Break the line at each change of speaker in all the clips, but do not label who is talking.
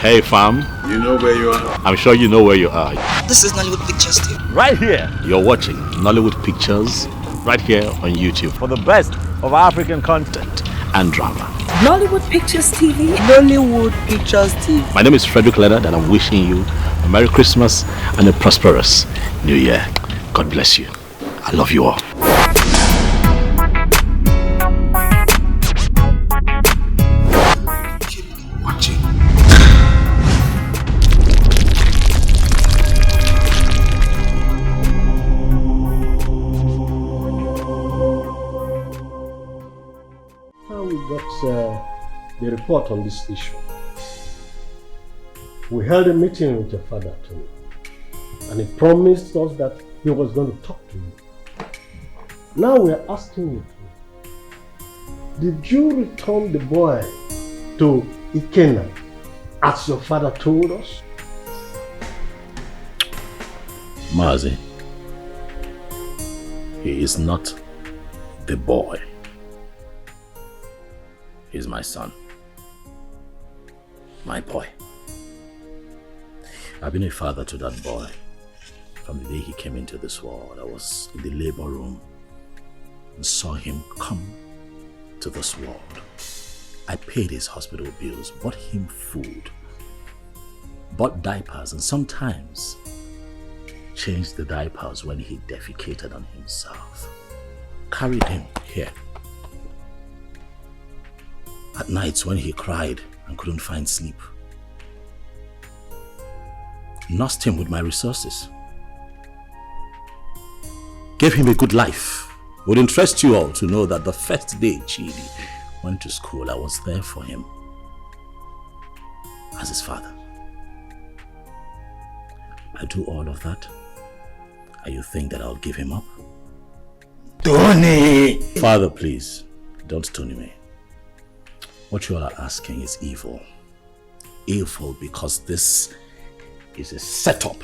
Hey fam.
You know where you are?
I'm sure you know where you are.
This is Nollywood Pictures TV.
Right here. You're watching Nollywood Pictures right here on YouTube for the best of African content and drama.
Nollywood Pictures TV.
Nollywood Pictures TV.
My name is Fredrick Leonard and I'm wishing you a Merry Christmas and a prosperous New Year. God bless you. I love you all.
The report on this issue. We held a meeting with your father, Tony, and he promised us that he was going to talk to you. Now we are asking you, did you return the boy to Ikenna as your father told us?
Mazi, he is not the boy. He's my son. My boy. I've been a father to that boy from the day he came into this world. I was in the labor room and saw him come to this world. I paid his hospital bills, bought him food, bought diapers, and sometimes changed the diapers when he defecated on himself. Carried him here. At nights when he cried and couldn't find sleep. Nursed him with my resources. Gave him a good life. It would interest you all to know that the first day Chidi went to school, I was there for him as his father. I do all of that, and you think that I'll give him up?
Tony!
Father, please, don't Tony me. What you all are asking is evil. Evil because this is a setup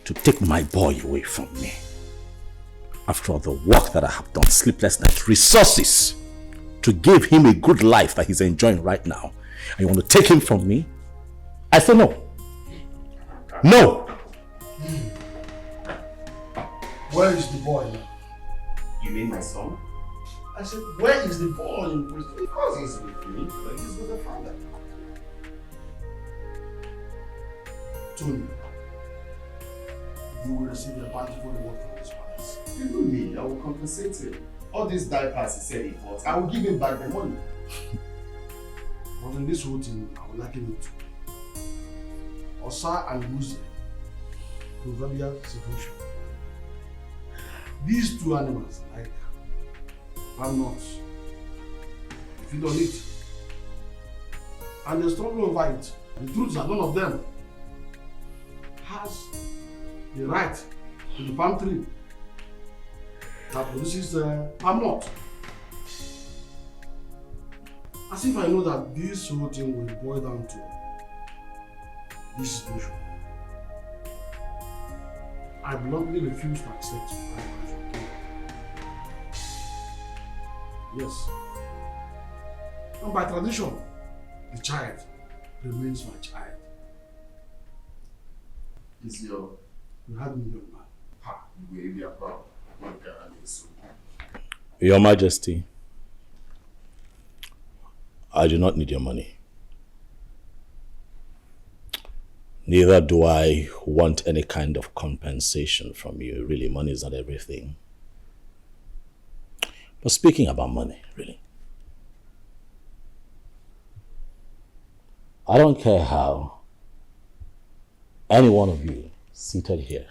to take my boy away from me. After all the work that I have done, sleepless nights, resources to give him a good life that he's enjoying right now. And you want to take him from me? I say no. No!
Where is the boy now?
You mean my son?
I said, where is the boy in prison?
Because he's with me, but he's with the father.
Tony, you will receive a bountiful reward from this palace.
Even me, I will compensate him. All these diapers he said he bought, I will give him back the money.
But in this whole thing, I would like him to. Osa and Lucy, proverbial situation. These two animals, like palm nuts, if you don't eat, and they struggle over it. The truth is that none of them has the right to the palm tree that produces palm nut. As if I know that this whole thing will boil down to this situation. I bluntly refuse to accept my wife. Yes. And by tradition, the child remains my child.
Is your...
You had me, young man.
Ha, you will be proud.
Your Majesty, I do not need your money. Neither do I want any kind of compensation from you. Really, money is not everything. But speaking about money, really, I don't care how any one of you seated here,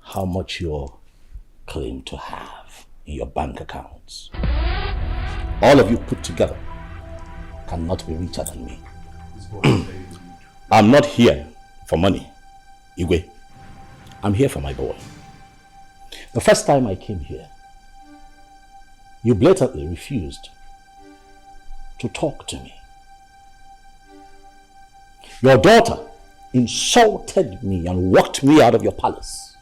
how much you claim to have in your bank accounts. All of you put together cannot be richer than me. I'm not here for money, Igwe. I'm here for my boy. The first time I came here, you blatantly refused to talk to me. Your daughter insulted me and walked me out of your palace.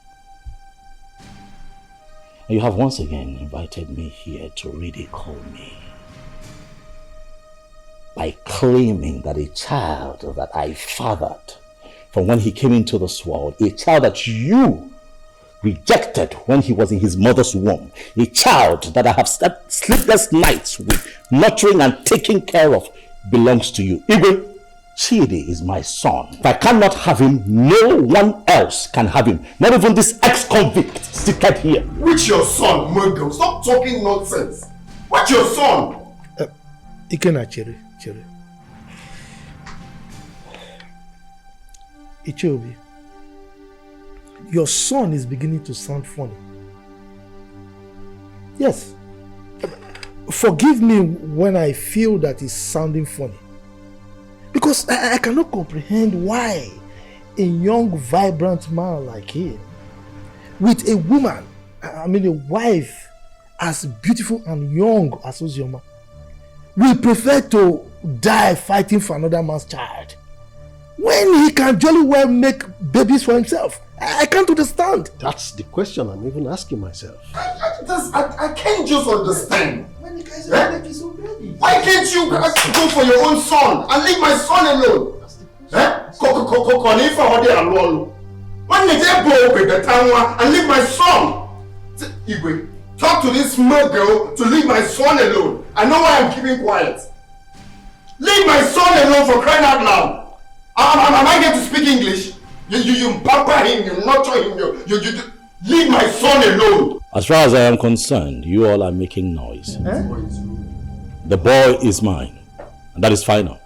And you have once again invited me here to ridicule me. by claiming that a child that I fathered from when he came into this world, a child that you rejected when he was in his mother's womb, a child that I have slept sleepless nights with, nurturing and taking care of, belongs to you. Igwe, Chidi is my son. If I cannot have him, no one else can have him. Not even this ex-convict seated here.
Which your son, Murdo? Stop talking nonsense. What's your son?
Ikena Chere. Ichiobi, your son is beginning to sound funny. Yes. Forgive me when I feel that he's sounding funny. Because I cannot comprehend why a young, vibrant man like him, with a woman, a wife as beautiful and young as Ozioma, will prefer to die fighting for another man's child when he can jolly well make babies for himself. I can't understand.
That's the question I'm even asking myself.
I can't just understand.
When the guys are making so baby.
Why can't you go for your own son and leave my son alone? When they go with the town and leave my son? Igwe, talk to this small girl to leave my son alone. I know why I'm keeping quiet. Leave my son alone, for crying out loud. Am I going to speak English? You pamper him, you nurture him, you leave my son alone.
As far as I am concerned, you all are making noise. The boy is mine, and that is final.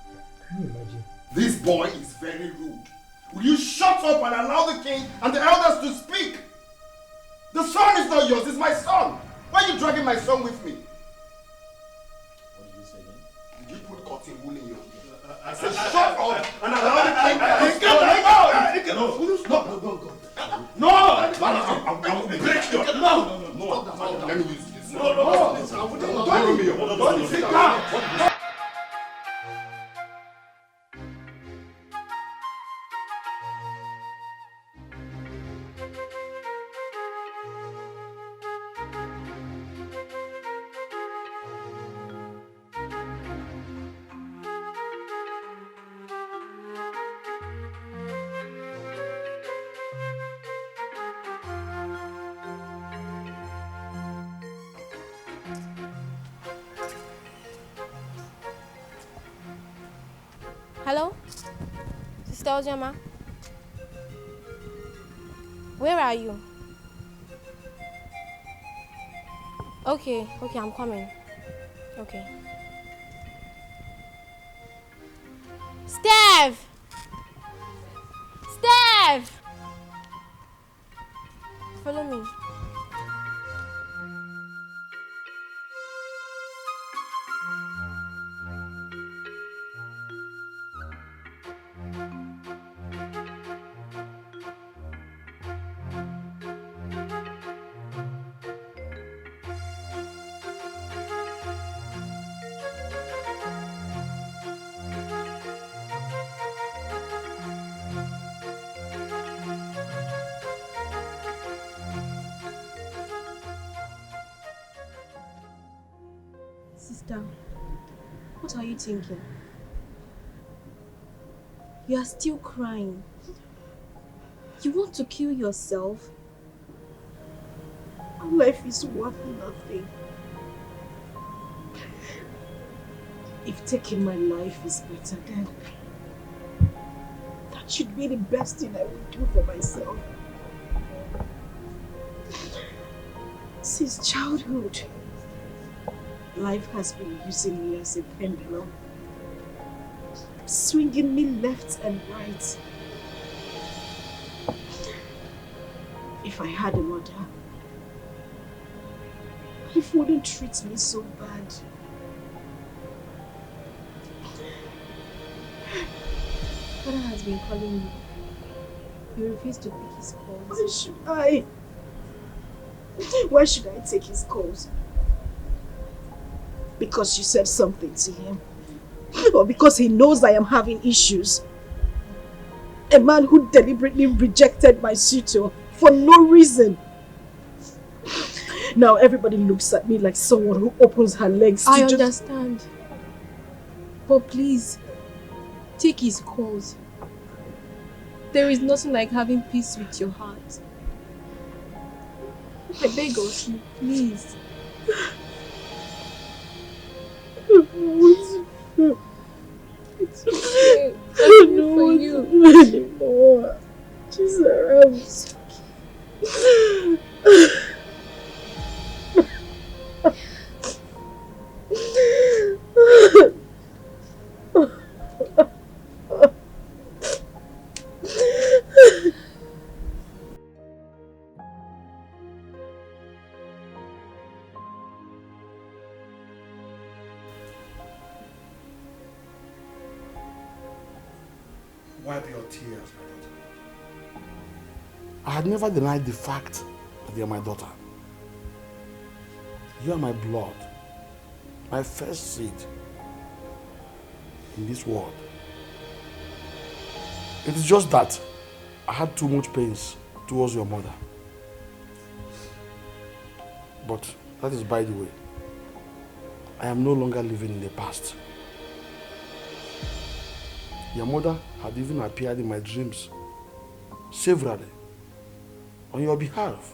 Can you imagine?
This boy is very rude. Will you shut up and allow the king and the elders to speak? The son is not yours, it's my son. Why are you dragging my son with me? What did you say then? Did you put cotton wool in your hair? I said shut up and allow the king to speak. No, I'll break your... No. Let me use this. No. Sit down.
Hello? Sister Ojema? Where are you? Okay, I'm coming. Okay. Steph! Follow me. Sister, what are you thinking? You are still crying. You want to kill yourself?
My life is worth nothing. If taking my life is better, then that should be the best thing I would do for myself. Since childhood, life has been using me as a pendulum, swinging me left and right. If I had a mother, life wouldn't treat me so bad.
Father has been calling you. You refuse to pick his calls.
Why should I? Why should I take his calls? Because you said something to him? Or because he knows I am having issues? A man who deliberately rejected my suitor for no reason. Now everybody looks at me like someone who opens her legs to
I understand. But please, take his calls. There is nothing like having peace with your heart. I beg of you, please. It's okay.
I don't want to do anymore. She's around.
It's okay.
Wipe your tears, my daughter. I had never denied the fact that you're my daughter. You are my blood, my first seed in this world. It is just that I had too much pains towards your mother. But that is by the way. I am no longer living in the past. Your mother had even appeared in my dreams severally on your behalf.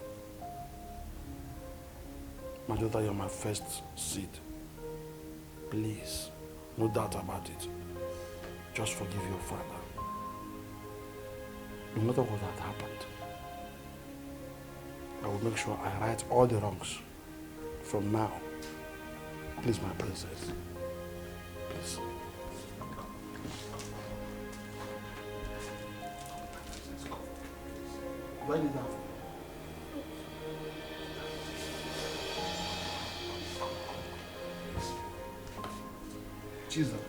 My daughter, you're my first seed. Please, no doubt about it. Just forgive your father. No matter what had happened, I will make sure I right all the wrongs from now. Please, my princess. Please. Do I need that? Jesus.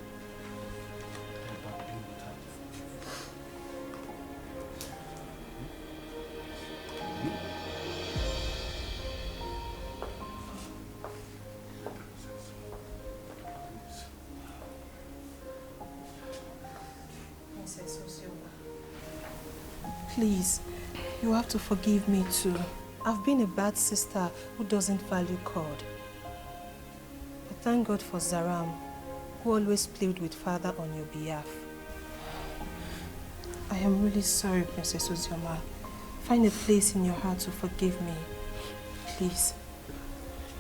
Please, you have to forgive me too. I've been a bad sister who doesn't value God. But thank God for Zaram, who always played with Father on your behalf. I am really sorry, Princess Ozioma. Find a place in your heart to forgive me. Please.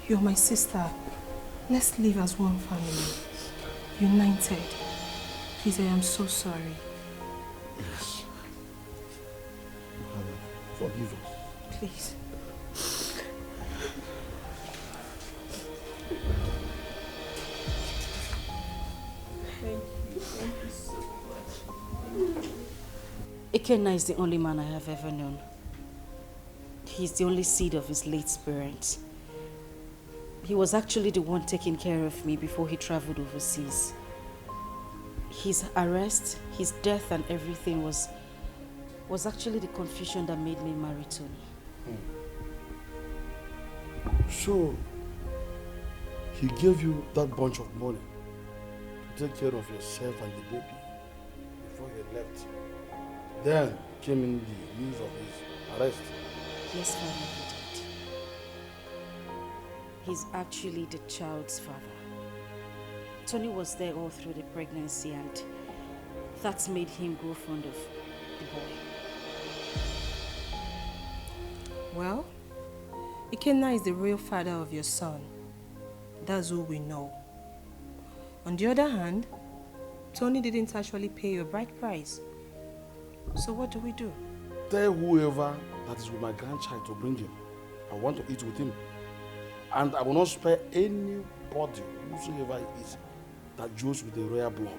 You're my sister. Let's live as one family. United. Please, I am so sorry.
Yes. Forgive us.
Please.
Thank you so much.
Ikenna is the only man I have ever known. He's the only seed of his late parents. He was actually the one taking care of me before he traveled overseas. His arrest, his death and everything was actually the confusion that made me marry Tony.
So, he gave you that bunch of money to take care of yourself and the baby before he left. Then came in the news of his arrest.
Yes, Father, he did. He's actually the child's father. Tony was there all through the pregnancy and that's made him grow fond of the boy.
Well, Ikenna is the real father of your son. That's all we know. On the other hand, Tony didn't actually pay your bride price. So what do we do?
Tell whoever that is with my grandchild to bring him. I want to eat with him. And I will not spare anybody, whosoever it is, that joins with the royal blood.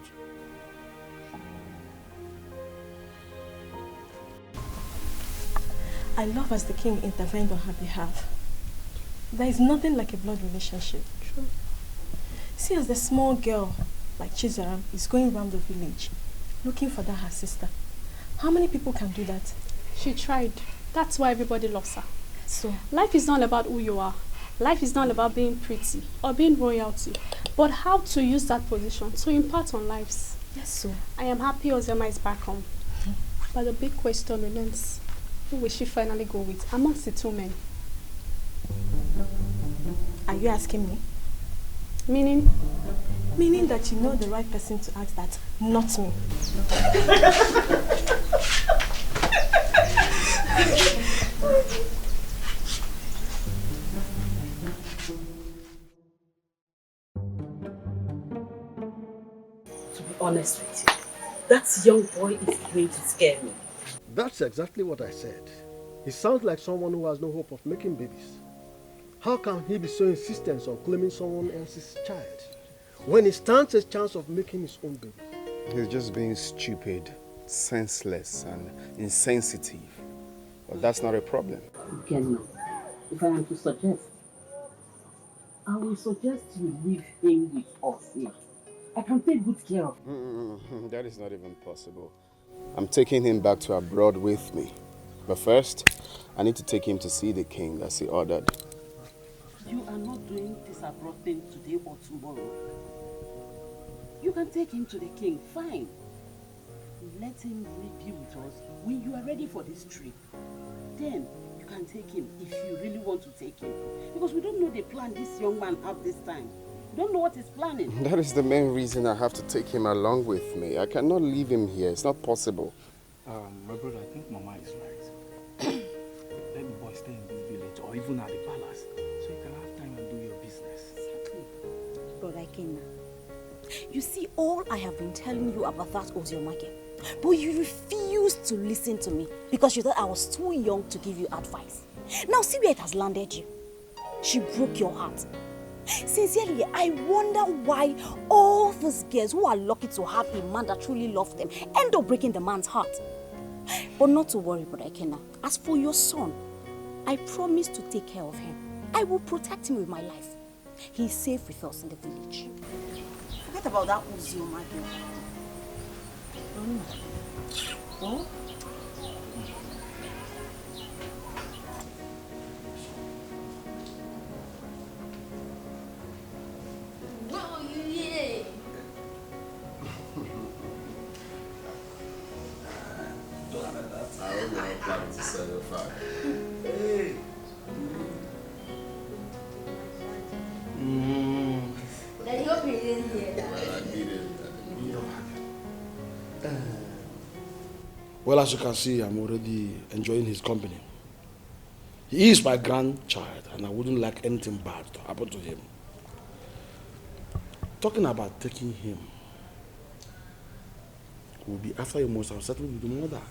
I love as the king intervened on her behalf. There is nothing like a blood relationship. True. See, as the small girl, like Chizaram, is going around the village, looking for that her sister. How many people can do that?
She tried. That's why everybody loves her.
So,
life is not about who you are. Life is not about being pretty or being royalty, but how to use that position to impart on lives.
Yes, so.
I am happy Ozioma is back home. But the big question remains, who will she finally go with amongst the two men?
Are you asking me?
Meaning?
Meaning that you know the right person to ask that, not me.
To be honest with you, that young boy is going to scare me.
That's exactly what I said. He sounds like someone who has no hope of making babies. How can he be so insistent on claiming someone else's child when he stands a chance of making his own baby?
He's just being stupid, senseless, and insensitive. But that's not a problem.
Again, if I am to suggest, I will suggest you leave him with us here. I can take good care of him.
That is not even possible. I'm taking him back to abroad with me. But first, I need to take him to see the king as he ordered.
You are not doing this abroad thing today or tomorrow. You can take him to the king, fine. Let him be with us when you are ready for this trip. Then you can take him if you really want to take him. Because we don't know the plan this young man has this time. We don't know what he's planning.
That is the main reason I have to take him along with me. I cannot leave him here. It's not possible.
My brother, I think Mama is right. Let the boy stay in this village or even at the palace so you can have time and do your business.
Brother Kenna, you see, all I have been telling you about that Oziomake, but you refused to listen to me because you thought I was too young to give you advice. Now see where it has landed you. She broke your heart. Sincerely, I wonder why all these girls who are lucky to have a man that truly loves them end up breaking the man's heart. But not to worry, Brother Kenna. As for your son, I promise to take care of him. I will protect him with my life. He is safe with us in the village. Forget about that Oziomake. Oh?
Well, as you can see, I'm already enjoying his company. He is my grandchild, and I wouldn't like anything bad to happen to him. Talking about taking him, will be after you must have settled with the mother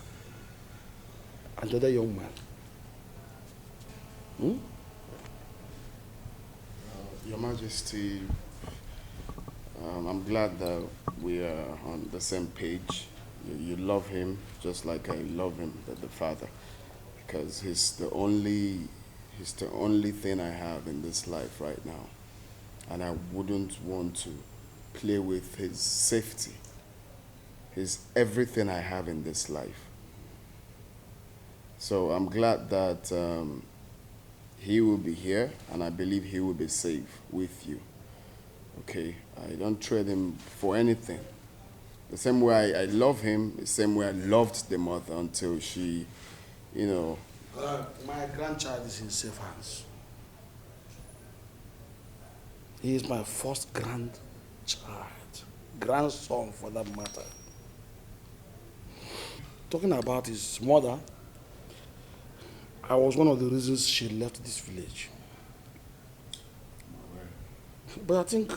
and the other young man.
Your Majesty, I'm glad that we are on the same page. You love him just like I love him, the father, because he's the only thing I have in this life right now, and I wouldn't want to play with his safety. He's everything I have in this life. So I'm glad that he will be here, and I believe he will be safe with you. Okay, I don't trade him for anything. The same way I love him, the same way I loved the mother until she,
My grandchild is in safe hands. He is my first grandchild, grandson for that matter. Talking about his mother, I was one of the reasons she left this village. But I think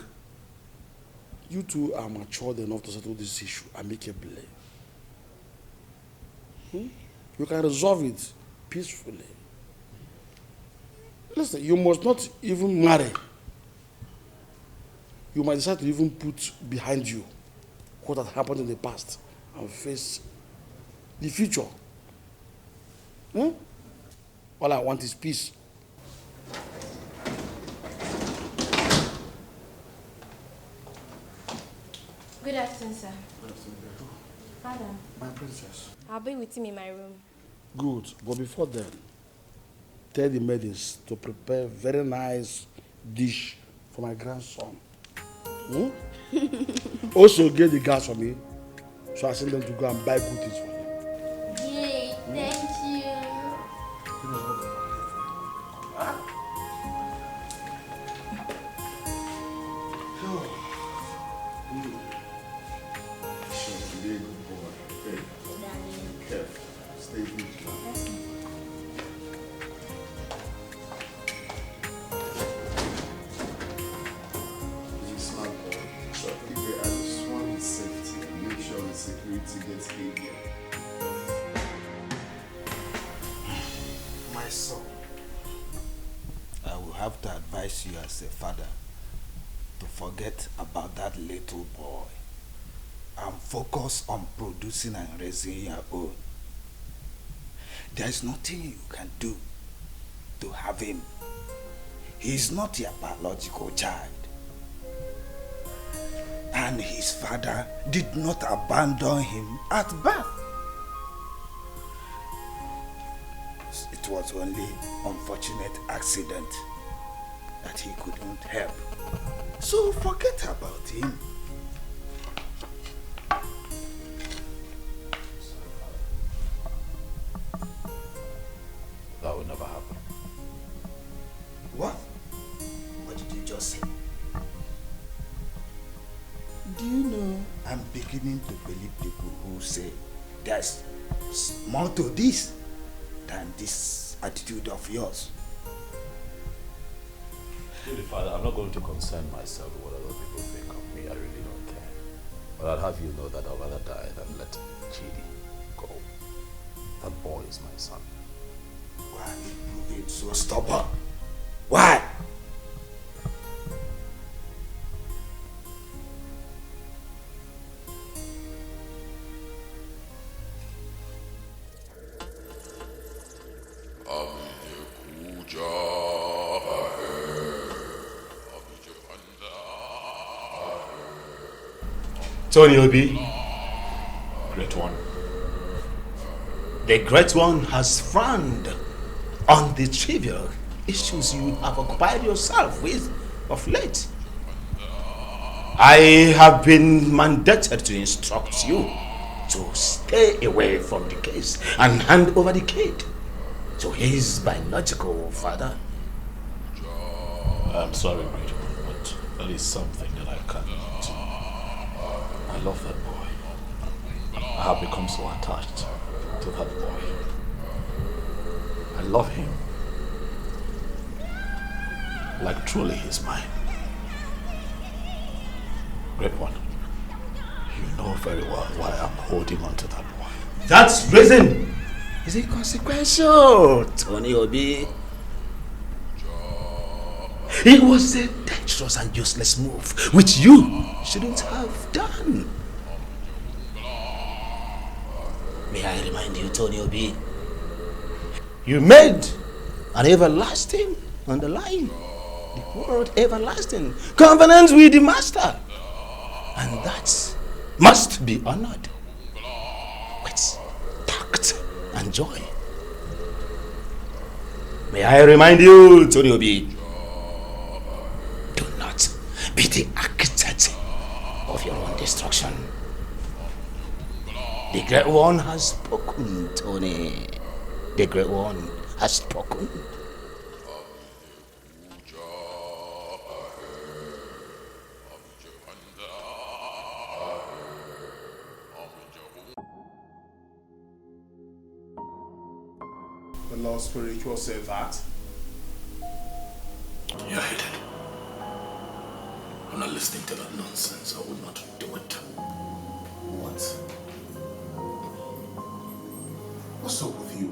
you two are matured enough to settle this issue amicably. You can resolve it peacefully. Listen, you must not even marry. You might decide to even put behind you what had happened in the past and face the future. All I want is peace.
Good afternoon, sir. Father.
My princess.
I'll be with him in my room.
Good, but before then, tell the maidens to prepare a very nice dish for my grandson. Also get the gas for me, so I send them to go and buy good things for him.
Yay, thank you.
a good plan. He's a smart boy. So I just want his safety and make sure the security gets heavier.
My son, I will have to advise you as a father to forget about that little boy and focus on producing and raising your own. There is nothing you can do to have him. He is not your biological child. And his father did not abandon him at birth. It was only unfortunate accident that he couldn't help. So forget about him.
That would never happen.
What? What did you just say? Do you know I'm beginning to believe people who say there's more to this than this attitude of yours?
Really, Father, I'm not going to concern myself with what other people think of me. I really don't care. But I'll have you know that I'd rather die than let Chidi go. That boy is my son.
Why are you moving so stubborn? Why?
Tony Obi, Great One. The Great One has frowned on the trivial issues you have occupied yourself with of late. I have been mandated to instruct you to stay away from the case and hand over the kid to his biological father. I'm sorry, Great One, but that is something that I cannot. I love that boy. I have become so attached to that boy. I love him. Like truly he's mine. Great One, you know very well why I'm holding on to that boy. That's reason is inconsequential, Tony Obi. It was a dangerous and useless move, which you shouldn't have done. May I remind you, Tony Obi, you made an everlasting underlying, the word everlasting, covenant with the master. And that must be honored with tact and joy. May I remind you, Tony Obi, do not be the architect of your own destruction. The Great One has spoken, Tony. The Great One has spoken.
The Lord Spiritual said that.
You're headed. I'm not listening to that nonsense. I will not do it.
What? What's up with you?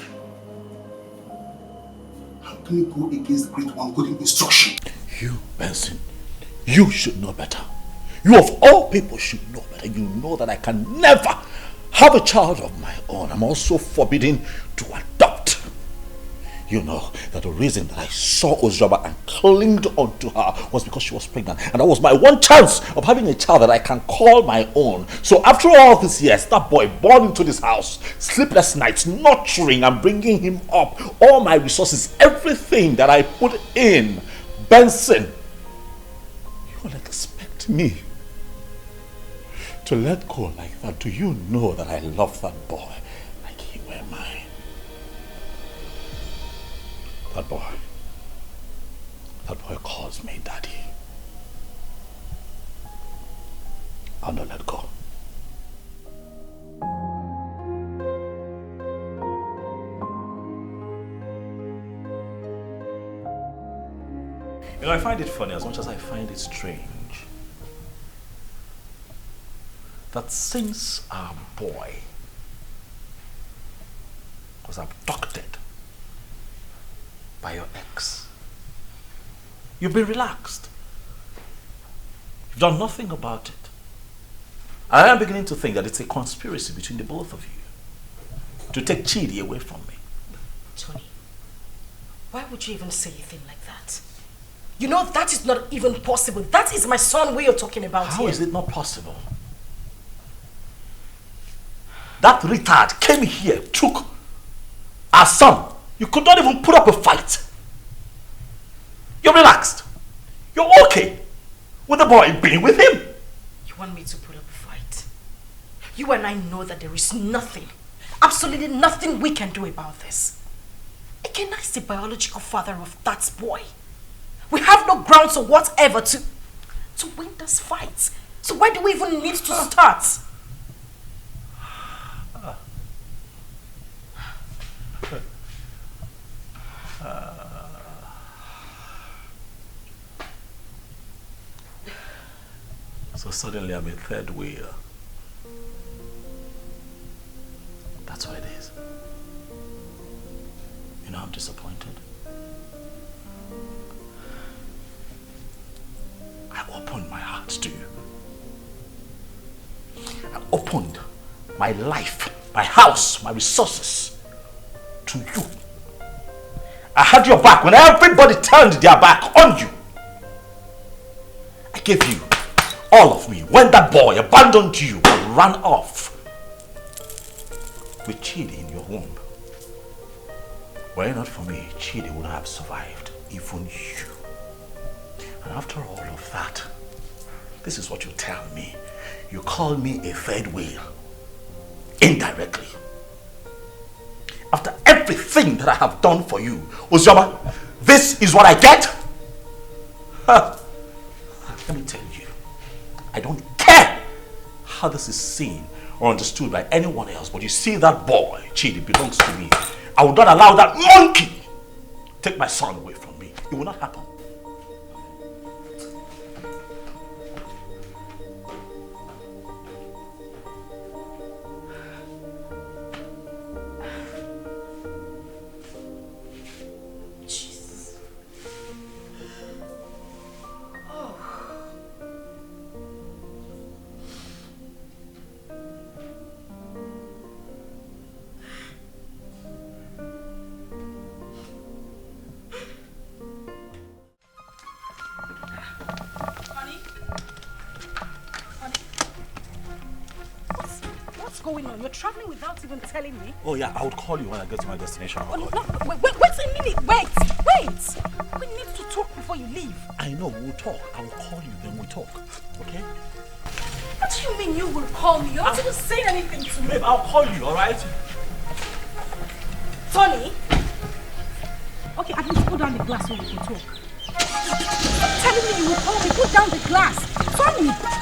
How can you go against the Great One good instruction?
You, Benson, you should know better. You of all people should know better. You know that I can never have a child of my own. I'm also forbidden to adopt. You know that the reason that I saw Ozjoba and clinged onto her was because she was pregnant. And that was my one chance of having a child that I can call my own. So after all these years, that boy born into this house, sleepless nights, nurturing and bringing him up, all my resources, everything that I put in, Benson, you will expect me to let go like that? Do you know that I love that boy like he were mine? That boy calls me daddy. I'll not let go. You know, I find it funny as much as I find it strange that since our boy was abducted by your ex, you've been relaxed. You've done nothing about it. I am beginning to think that it's a conspiracy between the both of you to take Chidi away from me.
Tony, why would you even say a thing like that? You know that is not even possible. That is my son we are talking about here.
How is it not possible? That retard came here, took our son. You could not even put up a fight. You're relaxed. You're okay with the boy being with him.
You want me to put up a fight? You and I know that there is nothing, absolutely nothing we can do about this. Ikenna is the biological father of that boy. We have no grounds or whatever to win this fight. So why do we even need to start?
So suddenly I'm a third wheel. That's what it is. You know, I'm disappointed. I opened my heart to you. I opened my life, my house, my resources to you. I had your back when everybody turned their back on you. I gave you all of me when that boy abandoned you and ran off with Chidi in your womb. Were it not for me, Chidi would have survived, even you. And after all of that, this is what you tell me. You call me a third wheel. Indirectly. After everything that I have done for you, Uzoma, this is what I get? Let me tell you, I don't care how this is seen or understood by anyone else, but you see that boy, Chidi, belongs to me. I will not allow that monkey take my son away from me. It will not happen.
You're traveling without even telling me?
Oh yeah, I would call you when I get to my destination.
Oh, no, wait a minute. Wait. We need to talk before you leave.
I know, we'll talk. I will call you, then we'll talk. Okay?
What do you mean you will call me? You're not even saying anything to me.
Babe, I'll call you, alright?
Tony?
Okay, at least put down the glass so we can talk. Stop telling me you will call me. Put down the glass. Tony!